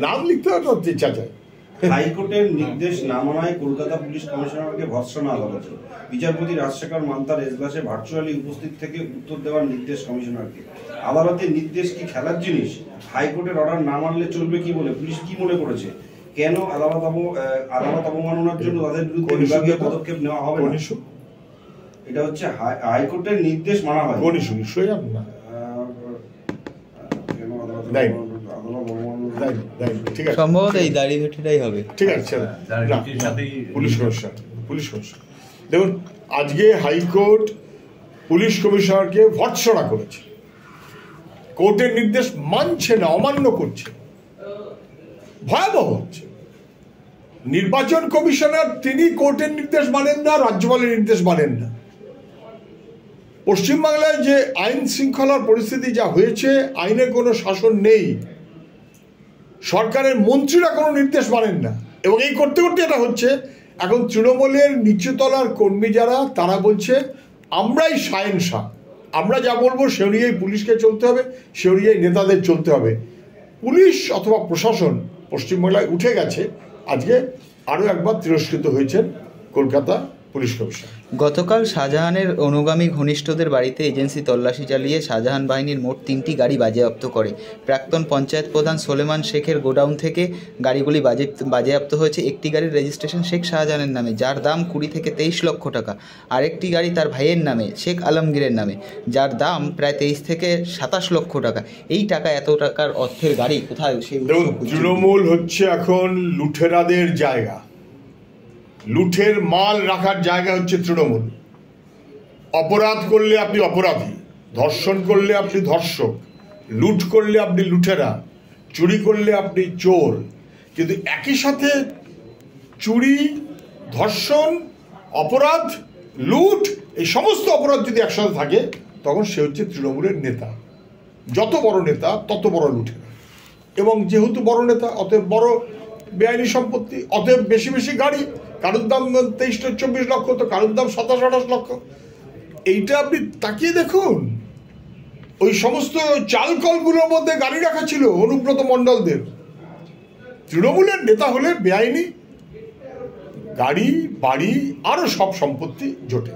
নাম লিখতে হবে চাচা। হাইকোর্টের নির্দেশ না মানায় কলকাতা পুলিশ কমিশনারকে ভর্ৎসনা আদালতে। বিচারপতি রাজশেখর মান্তার এজলাসে ভার্চুয়ালি উপস্থিত থেকে উত্তর দেওয়ার নির্দেশ কমিশনারকে। আদালতের নির্দেশ কি খেলার জিনিস? হাইকোর্টের অর্ডার না মানলে চলবে কি বলে পুলিশ কি মনে করেছে? কেন আদালত অবমাননার জন্য তাদের বিরুদ্ধে বিভাগীয় পদক্ষেপ নেওয়া হবে না? এটা হচ্ছে হাইকোর্টের নির্দেশ মানা হয়। কোন ইস্যু নিশ্চয়ই জানেন না। সম্ভবত এই দাড়িঘাটিটাই হবে। ঠিক আছে, পুলিশ কমিশনার দেখুন, আজকে হাইকোর্ট পুলিশ কমিশনারকে ভর্ৎসনা করেছে, কোর্টের নির্দেশ মানছে না, অমান্য করছে, ভয়াবহ হচ্ছে। নির্বাচন কমিশনার তিনি কোর্টের নির্দেশ মানেন না, রাজ্যপালের নির্দেশ মানেন না। পশ্চিমবাংলায় যে আইন শৃঙ্খলার পরিস্থিতি যা হয়েছে, আইনের কোনো শাসন নেই, সরকারের মন্ত্রীরা কোনো নির্দেশ মানেন না, এবং এই করতে করতে এটা হচ্ছে। এখন তৃণমূলের নিচুতলার কর্মী যারা, তারা বলছে আমরাই শাহেনশাহ, আমরা যা বলবো সে অনুযায়ী পুলিশকে চলতে হবে, সে অনুযায়ী নেতাদের চলতে হবে। পুলিশ অথবা প্রশাসন পশ্চিমবাংলায় উঠে গেছে। আজকে আরও একবার তিরস্কৃত হয়েছেন কলকাতা পুলিশ কমিশনার। গতকাল শাহজাহানের অনুগামী ঘনিষ্ঠদের বাড়িতে এজেন্সি তল্লাশি চালিয়ে শাহজাহান বাহিনীর মোট 3টি গাড়ি বাজেয়াপ্ত করে। প্রাক্তন পঞ্চায়েত প্রধান সোলেমান শেখের গোডাউন থেকে গাড়িগুলি বাজেয়াপ্ত হয়েছে। একটি গাড়ির রেজিস্ট্রেশন শেখ শাহজাহানের নামে, যার দাম 20 থেকে 23 লক্ষ টাকা। আরেকটি গাড়ি তার ভাইয়ের নামে, শেখ আলমগীরের নামে, যার দাম প্রায় 23 থেকে 27 লক্ষ টাকা। এই টাকা, এত টাকার অর্থের গাড়ি কোথায়? তৃণমূল হচ্ছে এখন লুঠেরাদের জায়গা, লুঠের মাল রাখার জায়গা হচ্ছে তৃণমূল। অপরাধ করলে আপনি অপরাধী, ধর্ষণ করলে আপনি ধর্ষক, লুট করলে আপনি লুঠেরা, চুরি করলে আপনি চোর। কিন্তু একই সাথে চুরি, ধর্ষণ, অপরাধ, লুট, এই সমস্ত অপরাধ যদি একসাথে থাকে, তখন সে হচ্ছে তৃণমূলের নেতা। যত বড় নেতা তত বড় লুঠেরা, এবং যেহেতু বড় নেতা অতএব বড় বেআইনি সম্পত্তি, অতএব বেশি বেশি গাড়ি। কারোর দাম 23-24 লক্ষ, তো কারোর দাম 27-28 লক্ষ। এইটা আপনি তাকিয়ে দেখুন, ওই সমস্ত চালকলগুলোর মধ্যে গাড়ি রাখা ছিল অনুব্রত মণ্ডলদের। তৃণমূলের নেতা হলে বেআইনি গাড়ি, বাড়ি, আরো সব সম্পত্তি জোটে।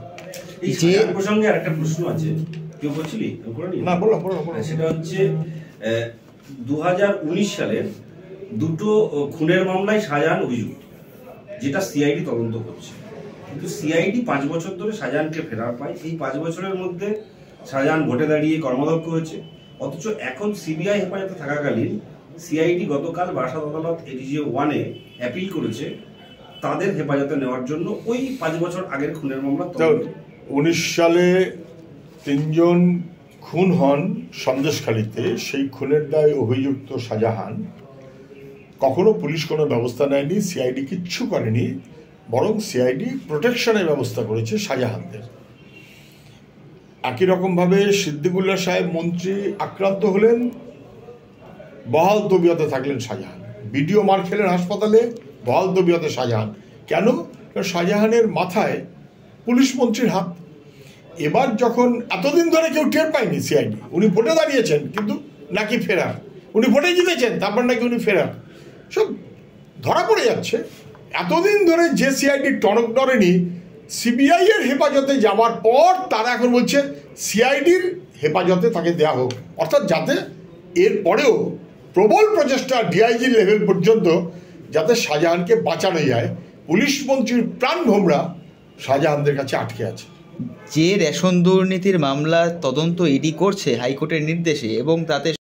যে প্রসঙ্গে আরেকটা প্রশ্ন আছে, কেউ বলছিলি না? বলো। সেটা হচ্ছে 2019 সালের দুটো খুনের মামলায় শাহজাহান অভিযুক্ত, যেটা সিআইডি তদন্ত করছে। কিন্তু সিআইডি 5 বছর ধরে শাহজাহানকে ফেরার পায়। এই 5 বছরের মধ্যে শাহজাহান ভোটে দাঁড়িয়ে কর্মদক্ষ হয়েছে। অথচ এখন সিবিআই হেফাজতে থাকাকালীন সিআইডি গতকাল বারাসাত আদালত এডিজে 1-এ অ্যাপিল করেছে তাদের হেফাজতে নেওয়ার জন্য ওই 5 বছর আগের খুনের মামলা। 19 সালে 3 জন খুন হন সন্দেশখালীতে। সেই খুনের দায়ে অভিযুক্ত শাহজাহান, কখনো পুলিশ কোনো ব্যবস্থা নেয়নি, সিআইডি কিচ্ছু করেনি, বরং সিআইডি প্রোটেকশনের ব্যবস্থা করেছে শাহজাহানদের। একই রকমভাবে সিদ্দিকুল্লাহ সাহেব মন্ত্রী আক্রান্ত হলেন, বহাল তবিয়তে থাকলেন শাহজাহান। বিডিও মার খেলেন হাসপাতালে, বহাল তবিয়তে শাহজাহান। কেন? শাহজাহানের মাথায় পুলিশ মন্ত্রীর হাত। এবার যখন এতদিন ধরে কেউ টের পায়নি সিআইডি, উনি ভোটে দাঁড়িয়েছেন কিন্তু নাকি ফেরার, উনি ভোটে জিতেছেন তারপর নাকি উনি ফেরার, সব ধরা পড়ে যাচ্ছে। এতদিন ধরে যে সিআইডি টনক নড়েনি, সিবিআই এর হেফাজতে যাওয়ার পর তারা এখন বলছে সিআইডির হেফাজতে তাকে দেওয়া হোক, অর্থাৎ যাতে এর পরেও প্রবল প্রচেষ্টা ডিআইজি লেভেল পর্যন্ত যাতে শাহজাহানকে বাঁচানো যায়। পুলিশ মন্ত্রীর প্রাণ ভোমরা শাহজাহানদের কাছে আটকে আছে। যে রেশন দুর্নীতির মামলা তদন্ত ইডি করছে হাইকোর্টের নির্দেশে, এবং তাতে